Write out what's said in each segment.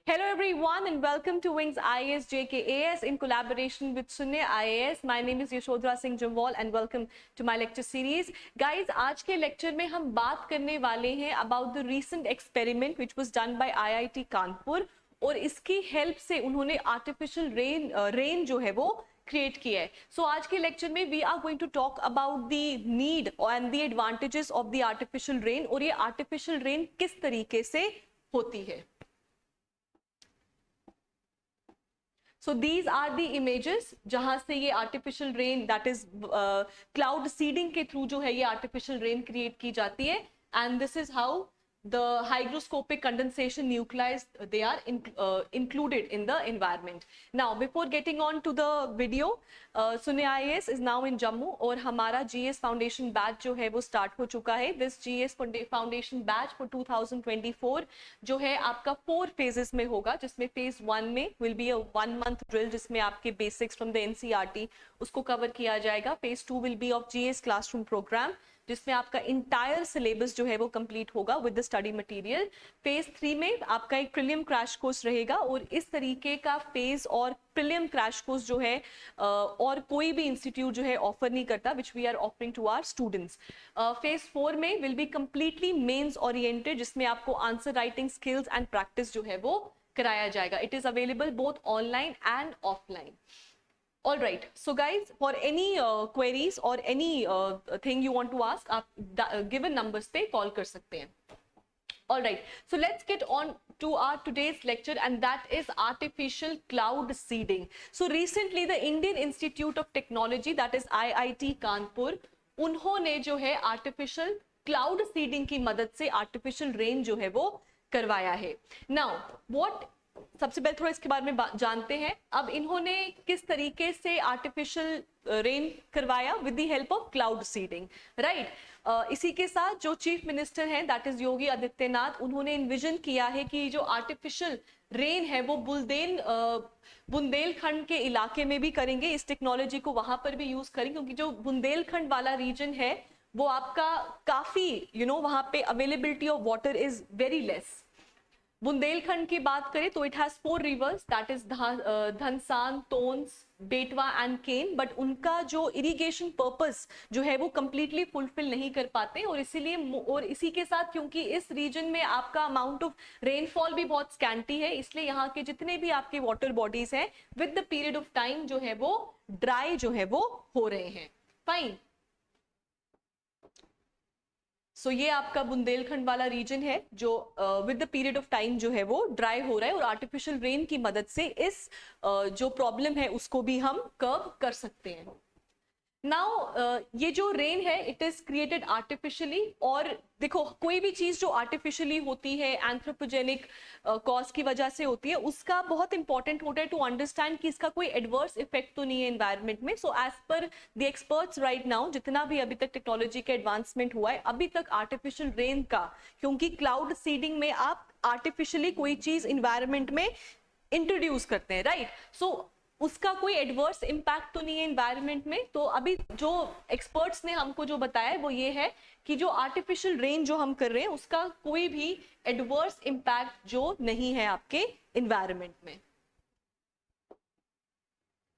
Hello everyone and welcome to Wings IAS JKAS in collaboration with Sunny IAS. My name is Yashodhara Singh Jamwal and welcome to my lecture series. Guys, आज के lecture में हम बात करने वाले हैं about the recent experiment which was done by IIT Kanpur और इसकी help से उन्होंने artificial rain जो है वो क्रिएट किया है. सो आज के लेक्चर में we are going to talk about the need and the advantages of the artificial rain और ये आर्टिफिशियल रेन किस तरीके से होती है. So these are the images जहां से ये artificial rain that is cloud seeding के through जो है ये artificial rain create की जाती है and this is how the hygroscopic condensation nuclei they are included in the environment. Now before getting on to the video, Sunny IAS is now in Jammu और हमारा GS Foundation batch जो है वो start हो चुका है. This GS Foundation batch for 2024 जो है आपका 4 phases में होगा, जिसमें phase 1 में will be a 1 month drill जिसमें आपके basics from the NCERT उसको cover किया जाएगा. phase 2 will be of GS classroom program जिसमें आपका इंटायर सिलेबस जो है वो कंप्लीट होगा with the study material. Phase 3 में आपका एक प्रीलिम क्रैश कोर्स रहेगा और इस तरीके का फेज और प्रीलिम क्रैश कोर्स जो है और कोई भी इंस्टीट्यूट जो है ऑफर नहीं करता which we are offering to our students. Phase 4 में will be completely mains oriented जिसमें आपको answer writing skills and practice जो है वो कराया जाएगा. It is available both online and offline. All right, so guys, for any queries or any thing you want to ask, आप given numbers पे call कर सकते हैं. All right, so let's get on to our today's lecture and that is artificial cloud seeding. So recently the Indian Institute of Technology, that is IIT Kanpur, उन्होंने जो है artificial cloud seeding की मदद से artificial rain जो है वो करवाया है. Now, what सबसे पहले थोड़ा इसके बारे में जानते हैं. अब इन्होंने किस तरीके से आर्टिफिशियल रेन करवाया with the help of cloud seeding, right. इसी के साथ जो चीफ मिनिस्टर हैं दैट इज योगी आदित्यनाथ, उन्होंने इन्विजन किया है कि जो आर्टिफिशियल रेन है वो बुंदेलखंड के इलाके में भी करेंगे. इस टेक्नोलॉजी को वहां पर भी यूज करेंगे क्योंकि जो बुंदेलखंड वाला रीजन है वो आपका काफी वहां पे availability of water is very less. Bundelkhand की बात करें तो it has 4 rivers that is Dhasan, Tons, Betwa and cane, but उनका जो इरिगेशन पर्पस जो है वो कंप्लीटली फुलफिल नहीं कर पाते और इसीलिए और इसी के साथ क्योंकि इस रीजन में आपका अमाउंट ऑफ रेनफॉल भी बहुत स्कैंटी है, इसलिए यहाँ के जितने भी आपके वाटर बॉडीज हैं with the period of time जो है वो ड्राई जो है वो हो रहे हैं. फाइन. सो ये आपका बुंदेलखंड वाला रीजन है जो with the period of time जो है वो ड्राई हो रहा है और आर्टिफिशियल रेन की मदद से इस जो प्रॉब्लम है उसको भी हम कर्व कर सकते हैं. नाउ ये जो रेन है इट इज क्रिएटेड आर्टिफिशियली और देखो कोई भी चीज जो आर्टिफिशियली होती है एंथ्रोपोजेनिक कॉज की वजह से होती है उसका बहुत इंपॉर्टेंट होता है टू अंडरस्टैंड कि इसका कोई एडवर्स इफेक्ट तो नहीं है एनवायरनमेंट में. So as per the experts right now जितना भी अभी तक टेक्नोलॉजी का एडवांसमेंट हुआ है अभी तक आर्टिफिशियल रेन का, क्योंकि क्लाउड सीडिंग में आप आर्टिफिशियली कोई चीज इन्वायरमेंट में इंट्रोड्यूस करते हैं, राइट. सो उसका कोई एडवर्स इम्पैक्ट तो नहीं है एनवायरनमेंट में. तो अभी जो एक्सपर्ट्स ने हमको जो बताया है वो ये है कि जो आर्टिफिशियल रेन जो हम कर रहे हैं उसका कोई भी एडवर्स इम्पैक्ट जो नहीं है आपके एनवायरनमेंट में.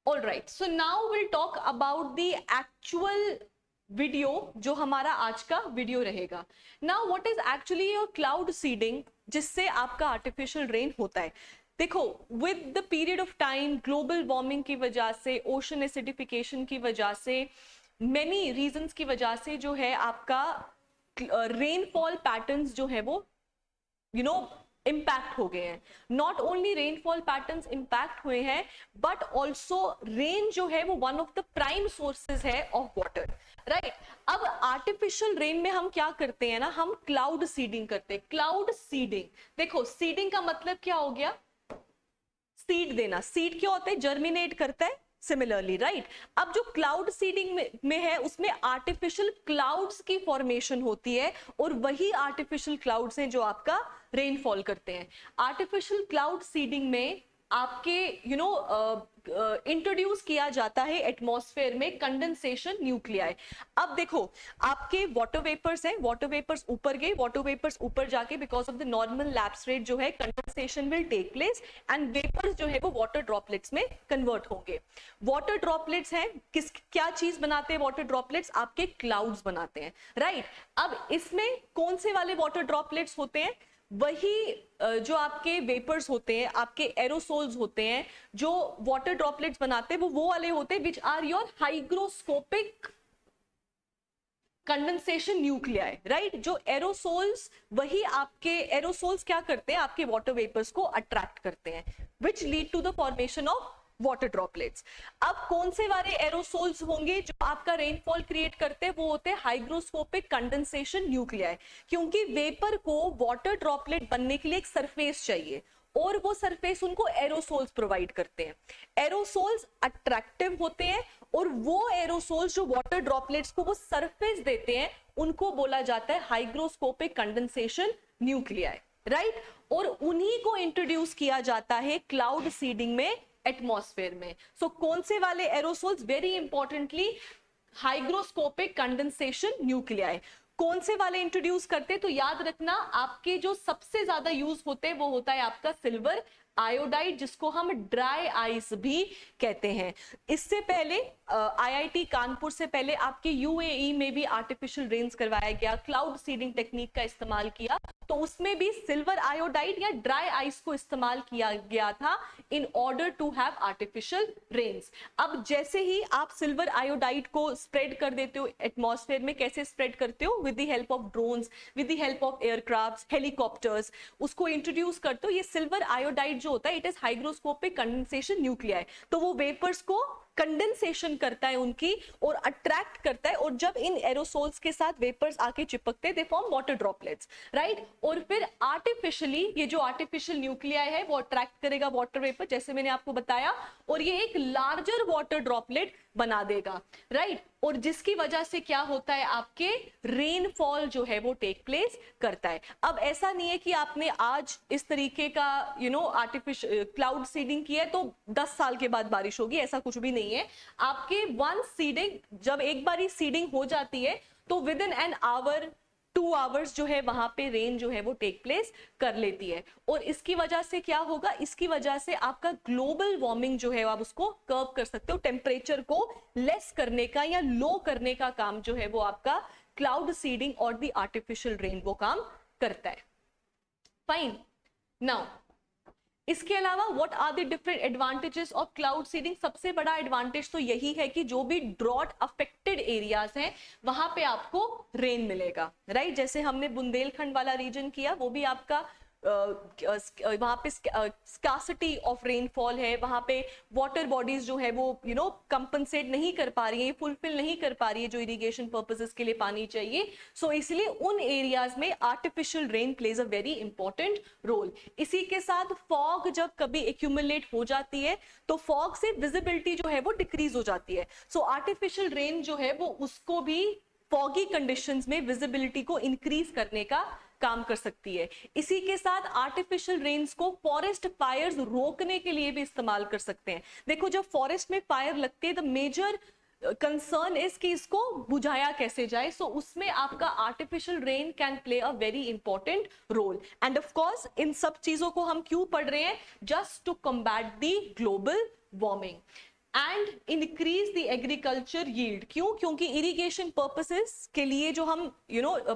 All right, so now will talk about the actual video जो हमारा आज का वीडियो रहेगा. Now what is actually your cloud seeding जिससे आपका आर्टिफिशियल रेन होता है. देखो with the period of time global warming की वजह से, ओशन एसिडिफिकेशन की वजह से, मेनी रीजंस की वजह से जो है आपका रेनफॉल पैटर्न्स जो है वो इम्पैक्ट हो गए हैं. Not only rainfall patterns impact हुए हैं बट ऑल्सो रेन जो है वो one of the prime sources है ऑफ वाटर, राइट. अब आर्टिफिशियल रेन में हम क्या करते हैं ना, हम क्लाउड सीडिंग करते हैं. क्लाउड सीडिंग, देखो सीडिंग का मतलब क्या हो गया, सीड देना. सीड क्या होता है, जर्मिनेट करता है. सिमिलरली राइट, अब जो क्लाउड सीडिंग में है उसमें आर्टिफिशियल क्लाउड्स की फॉर्मेशन होती है और वही आर्टिफिशियल क्लाउड्स हैं जो आपका रेनफॉल करते हैं. आर्टिफिशियल क्लाउड सीडिंग में आपके इंट्रोड्यूस किया जाता है एटमॉस्फेयर में कंडेंसेशन न्यूक्लियाई। अब देखो आपके वाटर वेपर्स हैं, वाटर वेपर्स ऊपर गए, वाटर वेपर्स ऊपर जाके because of the normal lapse rate जो है condensation will take place and vapours जो है वो वाटर ड्रॉपलेट्स में कन्वर्ट होंगे। वाटर ड्रॉपलेट्स हैं, किस क्या चीज बनाते हैं वाटर ड्रॉपलेट्स? आपके क्लाउड्स बनाते हैं, राइट। अब इसमें कौन से वाले वाटर ड्रॉपलेट्स होते हैं? वही जो आपके वेपर्स होते हैं, आपके एरोसोल्स होते हैं जो वाटर ड्रॉपलेट्स बनाते हैं, वो वाले होते हैं which are your hygroscopic condensation nuclei, right. जो एरोसोल्स, वही आपके एरोसोल्स क्या करते हैं? आपके वाटर वेपर्स को अट्रैक्ट करते हैं which lead to the formation of water droplets. अब कौन से वाले एरोसोल्स होंगे जो आपका रेनफॉल क्रिएट करते हैं? वो होते हैं हाइग्रोस्कोपिक कंडेंसेशन न्यूक्लियाई, क्योंकि वेपर को वाटर ड्रॉपलेट बनने के लिए एक सरफेस चाहिए और वो सरफेस उनको एरोसोल्स प्रोवाइड करते हैं। एरोसोल्स अट्रैक्टिव होते हैं और वो एरोसोल्स जो वाटर ड्रॉपलेट्स को वो सरफेस देते हैं उनको बोला जाता है हाइग्रोस्कोपिक कंडेंसेशन न्यूक्लियाई, राइट। और उन्हीं को इंट्रोड्यूस किया जाता है क्लाउड सीडिंग में, एटमॉस्फेयर में। सो कौन से वाले aerosols? Very importantly hygroscopic condensation nuclei. कौन से वाले इंट्रोड्यूस करते हैं? तो याद रखना आपके जो सबसे ज्यादा यूज होते हैं वो होता है आपका सिल्वर आयोडाइड, जिसको हम ड्राई आइस भी कहते हैं। इससे पहले आईआईटी कानपुर से पहले आपके यूएई में भी आर्टिफिशियल रेन्स करवाया गया, क्लाउड सीडिंग टेक्निक का इस्तेमाल किया, तो उसमें भी सिल्वर आयोडाइड या ड्राई आइस को इस्तेमाल किया गया था in order to have artificial rains. अब जैसे ही आप सिल्वर आयोडाइड को स्प्रेड कर देते हो एटमॉस्फेयर में, कैसे स्प्रेड करते हो? With the help of drones, with the help of aircraft, helicopters, उसको इंट्रोड्यूस करते हो। ये सिल्वर आयोडाइड जो होता है, it is hygroscopic condensation nuclei, तो वो वेपर्स को कंडेंसेशन करता है उनकी और अट्रैक्ट करता है, और जब इन एरोसोल्स के साथ वेपर्स आके चिपकते हैं they form water droplets, right. और फिर आर्टिफिशियली ये जो आर्टिफिशियल न्यूक्लियाई है वो अट्रैक्ट करेगा वाटर वेपर, जैसे मैंने आपको बताया, और ये एक लार्जर वाटर ड्रॉपलेट बना देगा, राइट। और जिसकी वजह से क्या होता है? आपके रेनफॉल जो है वो टेक प्लेस करता है। अब ऐसा नहीं है कि आपने आज इस तरीके का आर्टिफिशियल क्लाउड सीडिंग किया है तो 10 साल के बाद बारिश होगी, ऐसा कुछ भी नहीं है। आपके वन सीडिंग, जब एक बारी सीडिंग हो जाती है तो with in an hour 2 hours जो है वहां पे रेन जो है वो टेक प्लेस कर लेती है। और इसकी वजह से क्या होगा? इसकी वजह से आपका ग्लोबल वार्मिंग जो है आप उसको कर्व कर सकते हो, टेम्परेचर को लेस करने का या लो करने का काम जो है वो आपका क्लाउड सीडिंग और द आर्टिफिशियल रेन वो काम करता है। फाइन। नाउ इसके अलावा what are the different advantages of cloud seeding? सबसे बड़ा एडवांटेज तो यही है कि जो भी ड्रॉट अफेक्टेड एरियाज हैं वहां पे आपको रेन मिलेगा, राइट। जैसे हमने बुंदेलखंड वाला रीजन किया, वो भी आपका वहां पे स्कार्सिटी ऑफ रेनफॉल है, वहां पे वाटर बॉडीज जो है वो कंपनसेट नहीं कर पा रही है, फुलफिल नहीं कर पा रही है जो इरिगेशन पर्पसेस के लिए पानी चाहिए। सो इसलिए उन एरियाज में artificial rain plays a very important role. इसी के साथ फॉग जब कभी एक्यूमुलेट हो जाती है तो फॉग से विजिबिलिटी जो है वो डिक्रीज हो जाती है। सो आर्टिफिशियल रेन जो है वो उसको भी फॉगी कंडीशंस में विजिबिलिटी को इंक्रीज करने का काम कर सकती है। इसी के साथ आर्टिफिशियल रेन्स को फॉरेस्ट फायर्स रोकने के लिए भी इस्तेमाल कर सकते हैं। देखो जब फॉरेस्ट में फायर लगती है द मेजर कंसर्न इज कि इसको बुझाया कैसे जाए, सो उसमें आपका artificial rain can play a very important role. And of course इन सब चीजों को हम क्यों पढ़ रहे हैं? Just to combat the global warming and increase the agriculture yield. क्यों? क्योंकि इरिगेशन पर्पसेस के लिए जो हम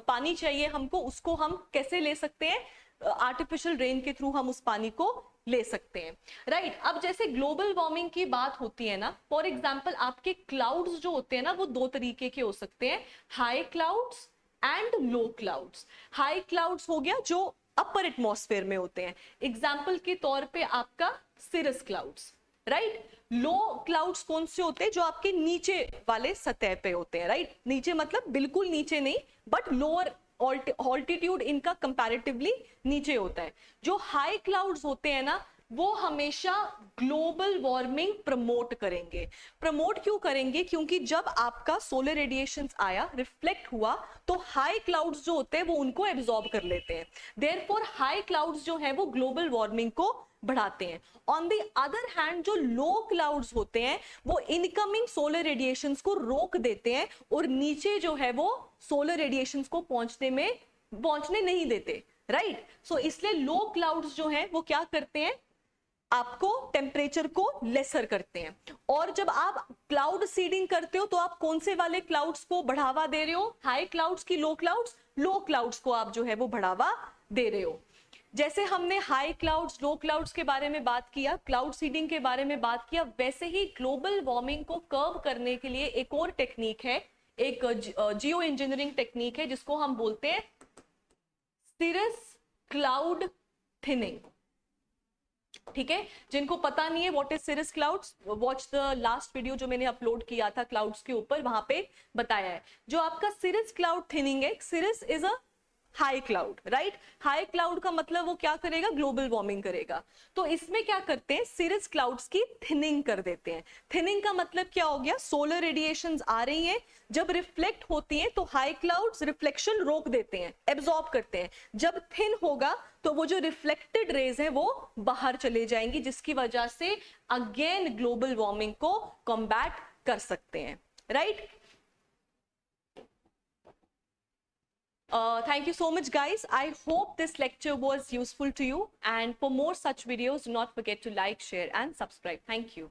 पानी चाहिए हमको, उसको हम कैसे ले सकते हैं? आर्टिफिशियल रेन के थ्रू हम उस पानी को ले सकते हैं, राइट। अब जैसे ग्लोबल वार्मिंग की बात होती है ना, फॉर एग्जांपल आपके क्लाउड्स जो होते हैं ना वो 2 तरीके के हो सकते हैं, high clouds and low clouds. High clouds हो गया जो अपर एटमॉस्फेयर में होते हैं, एग्जाम्पल के तौर पे आपका सिरस क्लाउड्स, राइट। लो क्लाउड्स कौन से होते हैं? जो आपके नीचे वाले सतह पे होते हैं, राइट। नीचे मतलब बिल्कुल नीचे नहीं, बट लोअर ऑल्टीट्यूड इनका कंपैरेटिवली नीचे होता है। जो हाई क्लाउड्स होते हैं ना, वो हमेशा ग्लोबल वार्मिंग प्रमोट करेंगे। प्रमोट क्यों करेंगे? क्योंकि जब आपका सोलर रेडिएशन आया, रिफ्लेक्ट हुआ, तो हाई क्लाउड्स जो होते हैं वो उनको एब्जॉर्ब कर लेते हैं। देयरफॉर हाई क्लाउड्स जो है वो ग्लोबल वार्मिंग को बढ़ाते हैं। ऑन द अदर हैंड जो लो क्लाउड्स होते हैं वो इनकमिंग सोलर रेडिएशंस को रोक देते हैं और नीचे जो है वो सोलर रेडिएशंस को पहुंचने नहीं देते, राइट। सो इसलिए लो क्लाउड्स जो हैं वो क्या करते हैं, आपको टेम्परेचर को लेसर करते हैं। और जब आप क्लाउड सीडिंग करते हो तो आप कौन से वाले क्लाउड्स को बढ़ावा दे रहे हो? हाई क्लाउड्स की लो क्लाउड्स? लो क्लाउड्स को आप जो है वो बढ़ावा दे रहे हो। जैसे हमने हाई क्लाउड्स लो क्लाउड्स के बारे में बात किया, क्लाउड सीडिंग के बारे में बात किया, वैसे ही ग्लोबल वार्मिंग को कर्व करने के लिए एक और टेक्निक है, एक जियो इंजीनियरिंग टेक्निक है जिसको हम बोलते हैं सिरस क्लाउड थिनिंग। ठीक है, जिनको पता नहीं है what is cirrus clouds, watch the last video जो मैंने अपलोड किया था क्लाउड्स के ऊपर, वहां पे बताया है। जो आपका सिरस क्लाउड थिनिंग है, cirrus is a high cloud, right. High cloud का मतलब वो क्या करेगा? ग्लोबल वार्मिंग करेगा। तो इसमें क्या करते हैं, सिरस क्लाउड्स की थिनिंग कर देते हैं। थिनिंग का मतलब क्या हो गया? सोलर रेडिएशंस आ रही हैं, जब रिफ्लेक्ट होती हैं तो हाई क्लाउड्स रिफ्लेक्शन रोक देते हैं, एब्जॉर्ब करते हैं। जब थिन होगा तो वो जो रिफ्लेक्टेड रेज हैं वो बाहर चले जाएंगी, जिसकी वजह से अगेन ग्लोबल वार्मिंग को कॉम्बैट कर सकते हैं, right. Thank you so much, guys. I hope this lecture was useful to you. And for more such videos, do not forget to like, share, and subscribe. Thank you.